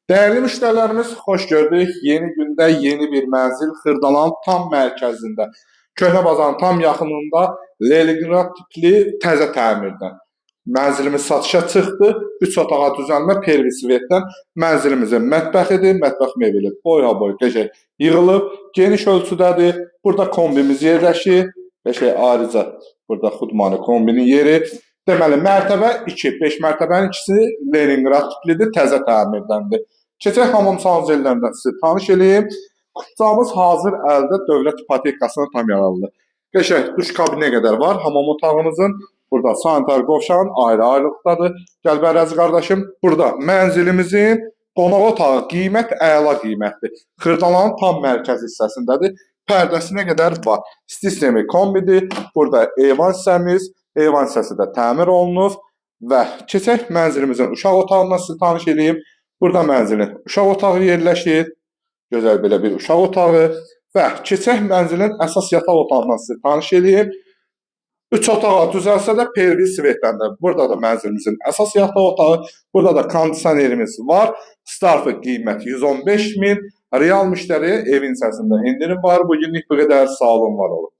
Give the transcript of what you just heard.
Değerli müşterilerimiz, hoş gördük. Yeni günde yeni bir mənzil Xırdalanın tam mərkəzində, Köhnə Bazarın tam yaxınında Leningrad tipli təzə təmirdən. Mənzilimiz satışa çıxdı. 3 otağa düzəlmə pervisvetdən mənzilimizin mətbəxidir, mətbəx mebeli boya-boy qəşəng yığılıb, geniş ölçüdədir. Burada kombimiz yerləşir. Qəşəng ayrıca burada xudmani kombinin yeri. Deməli, mərtəbə 2, 5 mərtəbənin ikisi Leningrad tiplidir, təzə təmirdəndir. Keçək hamam sanuzəllərindən sizi tanış edeyim. Kutsağımız hazır əldə dövlət ipotekasına tam yararlıdır. Qəşəng duş kabinə qədər var hamam otağımızın. Burada sanitar qovşağın ayrı-ayrılıqdadır. Gəl bərəz qardaşım, burada mənzilimizin qonaq otağı qiymət əla qiymətdir. Xırdalanın tam mərkəz hissəsindədir. Pərdəsinə qədər var. Sistemi kombidir. Burada eyvan hissəmiz, eyvan hissəsi də təmir olunur. Və keçək mənzilimizin uşaq otağından sizi tanış edeyim. Burada mənzilin uşaq otağı yerləşir. Gözəl belə bir uşaq otağı. Və keçək mənzilin əsas yataq otağından sizi tanış edeyim. 3 otağa düzəlsə də pervis svetləndə. Burada da mənzilimizin əsas yataq otağı. Burada da kondisionerimiz var. Startı qiyməti 115.000. Real müştəriyə evin səsində indirim var. Bugünlük bu qədər. Sağ olun, var olun.